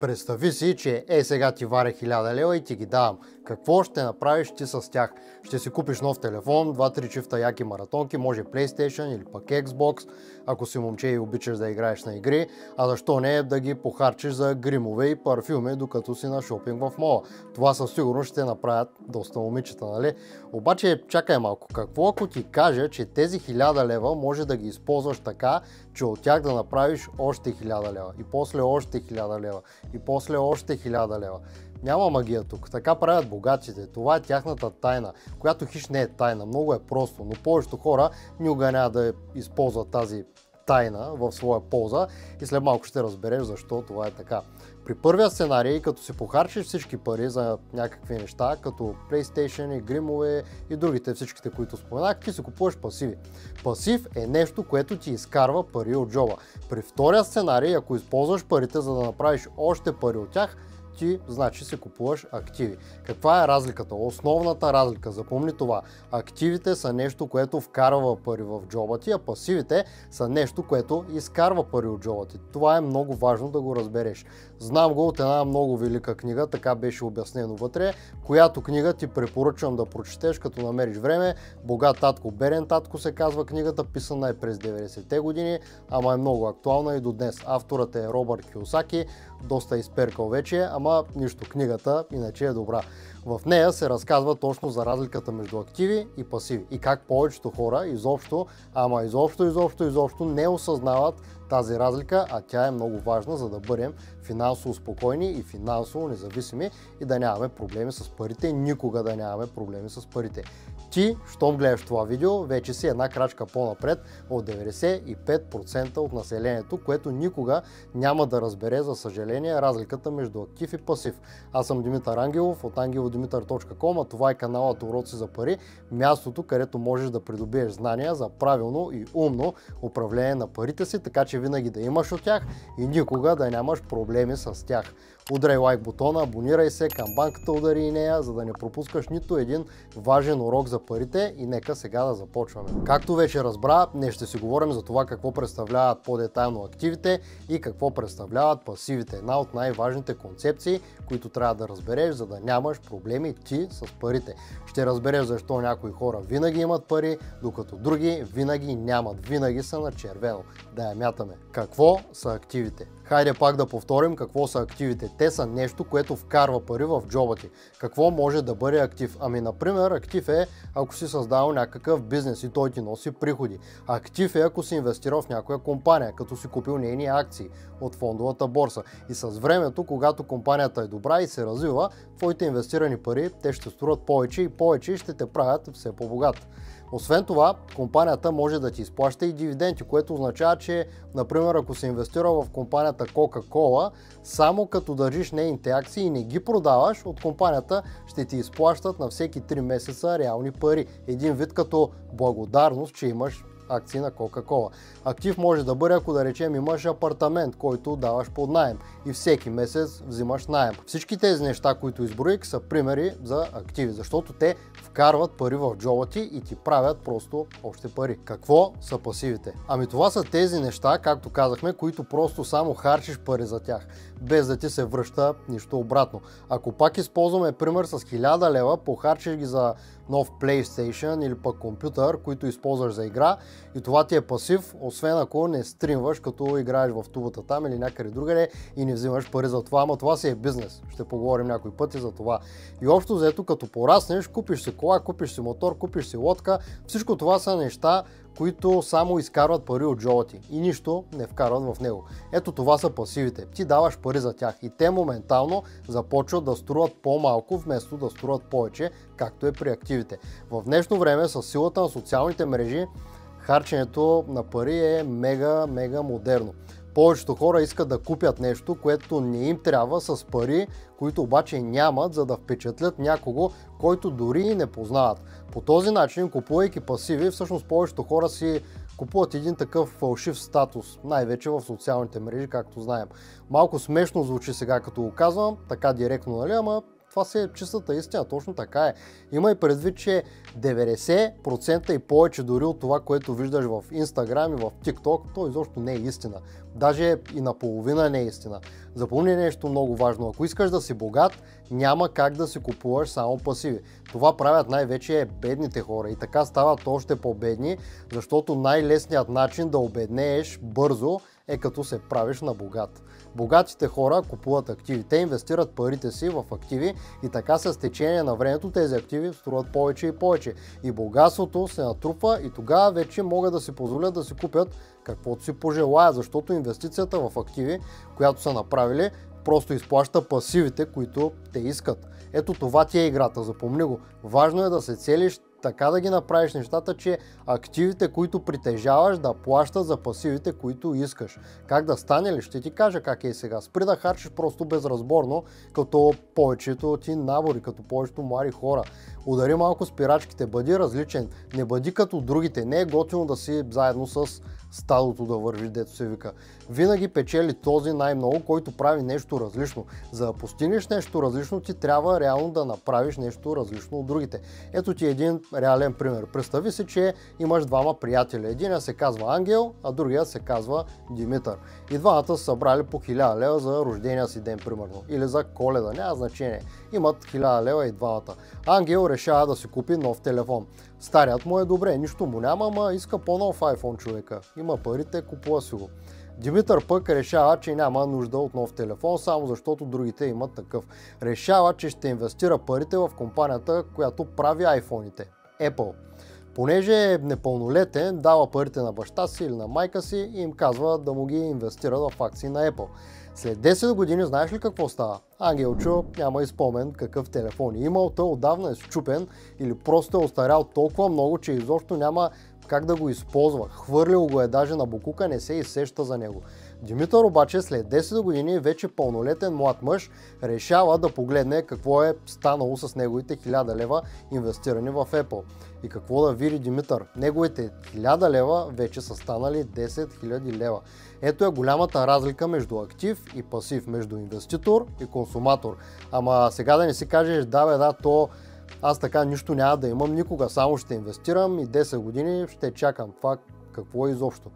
Представи си, че сега ти варя 1000 лева и ти ги давам. Какво ще направиш ти с тях? Ще си купиш нов телефон, 2-3 чифта яки маратонки, може PlayStation или пък Xbox, ако си момче и обичаш да играеш на игри, а защо не да ги похарчиш за гримове и парфюми, докато си на шопинг в мола. Това със сигурност ще направят доста момичета, нали? Обаче чакай малко, какво ако ти кажа, че тези 1000 лева може да ги използваш така, че от тях да направиш още 1000 лева и после още 1000 лева и после още 1000 лева. Няма магия тук. Така правят богатите. Това е тяхната тайна, която хищ не е тайна. Много е просто, но повечето хора никога няма да използват тази тайна в своя полза и след малко ще разбереш защо това е така. При първия сценарий, като си похарчиш всички пари за някакви неща, като PlayStation, гримове и другите всичките, които споменах, ти си купуваш пасиви. Пасив е нещо, което ти изкарва пари от джоба. При втория сценарий, ако използваш парите за да направиш още пари от тях, ти значи си купуваш активи. Каква е разликата? Основната разлика, запомни това. Активите са нещо, което вкарва пари в джоба ти, а пасивите са нещо, което изкарва пари от джоба ти. Това е много важно да го разбереш. Знам го от една много велика книга, така беше обяснено вътре, която книга ти препоръчвам да прочетеш, като намериш време. Богат татко, беден татко се казва книгата, писана е през 90-те години, ама е много актуална и до днес. Авторът е Робърт Кийосаки, доста изперкал вече, ама нищо, книгата иначе е добра. В нея се разказва точно за разликата между активи и пасиви и как повечето хора изобщо не осъзнават тази разлика, а тя е много важна, за да бъдем финансово спокойни и финансово независими и да нямаме проблеми с парите, никога да нямаме проблеми с парите. Ти, щом гледаш това видео, вече си една крачка по-напред от 95% от населението, което никога няма да разбере, за съжаление, разликата между актив и пасив. Аз съм Димитър Ангелов от angelodimitar.com, а това е каналът Уроци за пари, мястото, където можеш да придобиеш знания за правилно и умно управление на парите си, така че винаги да имаш от тях и никога да нямаш проблеми с тях. Удряй лайк бутона, абонирай се, камбанката удари и нея, за да не пропускаш нито един важен урок за парите и нека сега да започваме. Както вече разбра, днес ще си говорим за това какво представляват по-детайлно активите и какво представляват пасивите. Една от най-важните концепции, които трябва да разбереш, за да нямаш проблеми ти с парите. Ще разбереш защо някои хора винаги имат пари, докато други винаги нямат. Винаги са на червено. Да я мятаме. Какво са активите? Хайде пак да повторим какво са активите. Те са нещо, което вкарва пари в джоба ти. Какво може да бъде актив? Ами, например, актив е ако си създал някакъв бизнес и той ти носи приходи. Актив е ако си инвестирал в някоя компания, като си купил нейни акции от фондовата борса. И с времето, когато компанията е добра и се развива, твоите инвестирани пари, те ще струват повече и повече и ще те правят все по-богат. Освен това, компанията може да ти изплаща и дивиденти, което означава, че, например, ако си инвестирал в компанията Coca-Cola, само като държиш нейните акции и не ги продаваш, от компанията ще ти изплащат на всеки 3 месеца реални пари. Един вид като благодарност, че имаш акции на Coca-Cola. Актив може да бъде, ако да речем имаш апартамент, който даваш под наем и всеки месец взимаш наем. Всички тези неща, които изброих, са примери за активи, защото те вкарват пари в джоба ти и ти правят просто още пари. Какво са пасивите? Ами това са тези неща, както казахме, които просто само харчиш пари за тях, без да ти се връща нищо обратно. Ако пак използваме пример с 1000 лева, похарчиш ги за нов PlayStation или пък компютър, които използваш за игра и това ти е пасив, освен ако не стримваш, като играеш в тубата там или някъде другаде и не взимаш пари за това, ама това си е бизнес. Ще поговорим някой пъти за това. И общо взето, като пораснеш, купиш си кола, купиш си мотор, купиш си лодка, всичко това са неща, които само изкарват пари от джоба ти и нищо не вкарват в него. Ето това са пасивите. Ти даваш пари за тях и те моментално започват да струват по-малко, вместо да струват повече, както е при активите. В днешно време с силата на социалните мрежи харченето на пари е мега модерно. Повечето хора искат да купят нещо, което не им трябва, с пари, които обаче нямат, за да впечатлят някого, който дори и не познават. По този начин, купувайки пасиви, всъщност повечето хора си купуват един такъв фалшив статус, най-вече в социалните мрежи, както знаем. Малко смешно звучи сега, като го казвам, така директно, нали, ама Това си е чистата истина, точно така е. Имай предвид, че 90% и повече дори от това, което виждаш в Instagram и в TikTok, то изобщо не е истина. Даже и наполовина не е истина. Запомни нещо много важно. Ако искаш да си богат, няма как да си купуваш само пасиви. Това правят най-вече бедните хора и така стават още по-бедни, защото най-лесният начин да обеднееш бързо е като се правиш на богат. Богатите хора купуват активи. Те инвестират парите си в активи и така с течение на времето тези активи струват повече и повече. И богатството се натрупва и тогава вече могат да си позволят да си купят каквото си пожелаят, защото инвестицията в активи, която са направили, просто изплаща пасивите, които те искат. Ето това ти е играта, запомни го. Важно е да се целиш така да ги направиш нещата, че активите, които притежаваш, да плащат за пасивите, които искаш. Как да стане ли? Ще ти кажа как е сега. Спри да харчиш просто безразборно, като повечето ти набори, като повечето млади хора. Удари малко спирачките, бъди различен, не бъди като другите. Не е готино да си заедно с стадото да върви, дето се вика. Винаги печели този най-много, който прави нещо различно. За да постигнеш нещо различно, ти трябва реално да направиш нещо различно от другите. Ето ти един реален пример. Представи си, че имаш двама приятели. Единият се казва Ангел, а другият се казва Димитър. И двамата са събрали по 1000 лева за рождения си ден, примерно. Или за Коледа, няма значение. Имат 1000 лева и двамата. Ангел решава да си купи нов телефон. Старият му е добре, нищо му няма, ама иска по-нов iPhone човека. Има парите, купува си го. Димитър пък решава, че няма нужда от нов телефон, само защото другите имат такъв. Решава, че ще инвестира парите в компанията, която прави iPhone-ите. Apple. Понеже е непълнолетен, дава парите на баща си или на майка си и им казва да му ги инвестират в акции на Apple. След 10 години знаеш ли какво става? Ангелчо няма и спомен какъв телефон е имал, той отдавна е счупен или просто е остарял толкова много, че изобщо няма как да го използва. Хвърлил го е даже на бокука, не се и сеща за него. Димитър обаче след 10 години, вече пълнолетен млад мъж, решава да погледне какво е станало с неговите 1000 лева инвестирани в Apple. И какво да види Димитър? Неговите 1000 лева вече са станали 10 000 лева. Ето е голямата разлика между актив и пасив, между инвеститор и консуматор. Ама сега да не си кажеш, да, то аз така нищо няма да имам никога, само ще инвестирам и 10 години ще чакам. Това какво е изобщо?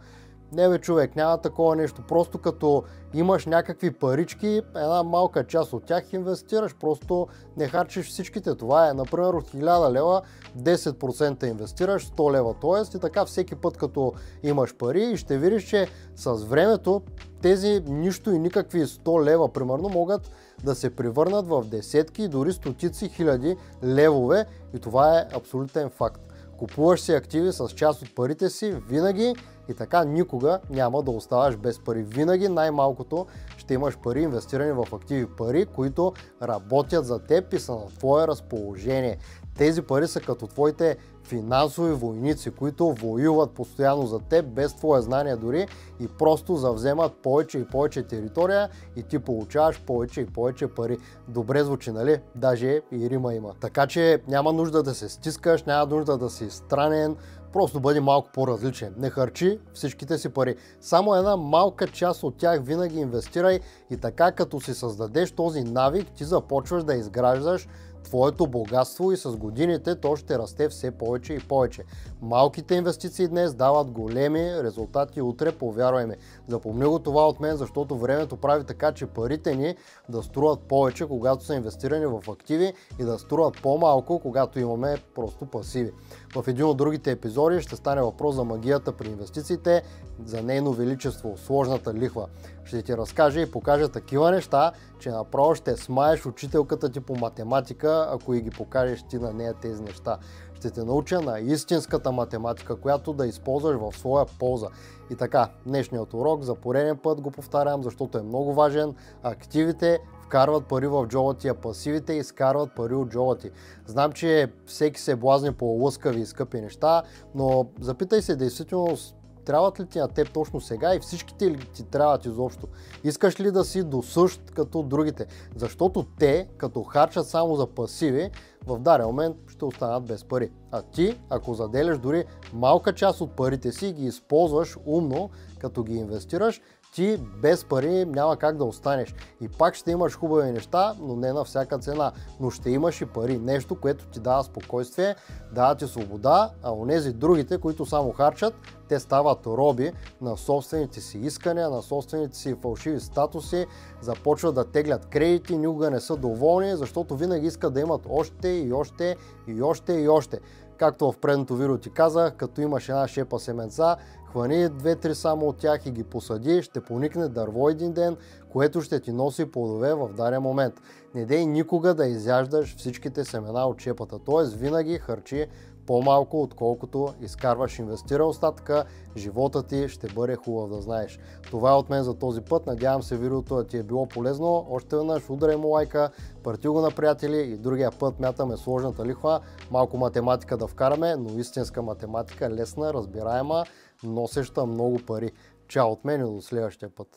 Не бе, човек, няма такова нещо. Просто като имаш някакви парички, една малка част от тях инвестираш, просто не харчиш всичките. Това е, например, от 1000 лева 10% инвестираш, 100 лева, т.е. и така всеки път като имаш пари и ще видиш, че с времето тези нищо и никакви 100 лева, примерно, могат да се превърнат в десетки и дори стотици хиляди левове и това е абсолютен факт. Купуваш си активи с част от парите си винаги и така никога няма да оставаш без пари. Винаги най-малкото ще имаш пари инвестирани в активи, пари, които работят за теб и са на твое разположение. Тези пари са като твоите финансови войници, които воюват постоянно за теб, без твое знание дори и просто завземат повече и повече територия и ти получаваш повече и повече пари. Добре звучи, нали? Даже и рима има. Така че няма нужда да се стискаш, няма нужда да си странен, просто бъди малко по-различен. Не харчи всичките си пари. Само една малка част от тях винаги инвестирай и така като си създадеш този навик, ти започваш да изграждаш твоето богатство и с годините то ще расте все повече и повече. Малките инвестиции днес дават големи резултати утре, повярвай ми. Запомни го това от мен, защото времето прави така, че парите ни да струват повече, когато са инвестирани в активи и да струват по-малко, когато имаме просто пасиви. В един от другите епизоди ще стане въпрос за магията при инвестициите, за нейно величество, сложната лихва. Ще ти разкажа и покажа такива неща, че направо ще смаеш учителката ти по математика, ако и ги покажеш ти на нея тези неща. Ще те науча на истинската математика, която да използваш в своя полза. И така, днешният урок за пореден път го повтарям, защото е много важен. Активите вкарват пари в джоба ти, а пасивите изкарват пари от джоба ти. Знам, че всеки се блазни по лъскави и скъпи неща, но запитай се действително, трябват ли ти на теб точно сега и всичките ли ти трябват изобщо? Искаш ли да си досъщ като другите? Защото те, като харчат само за пасиви, в даден момент ще останат без пари. А ти, ако заделяш дори малка част от парите си и ги използваш умно, като ги инвестираш, ти без пари няма как да останеш. И пак ще имаш хубави неща, но не на всяка цена. Но ще имаш и пари. Нещо, което ти дава спокойствие, дава ти свобода, а онези другите, които само харчат, те стават роби на собствените си искания, на собствените си фалшиви статуси, започват да теглят кредити, никога не са доволни, защото винаги искат да имат още и още и още и още. Както в предното видео ти казах, като имаш една шепа семенца, хвани 2-3 само от тях и ги посади, ще поникне дърво един ден, което ще ти носи плодове в даден момент. Не дей никога да изяждаш всичките семена от шепата, т.е. винаги харчи по-малко, отколкото изкарваш, инвестира остатъка, живота ти ще бъде хубав, да знаеш. Това е от мен за този път, надявам се видеото да ти е било полезно. Още веднъж ударай му лайка, прати го на приятели и другия път мятаме сложната лихва, малко математика да вкараме, но истинска математика, лесна, разбираема, носеща много пари. Чао от мен и до следващия път.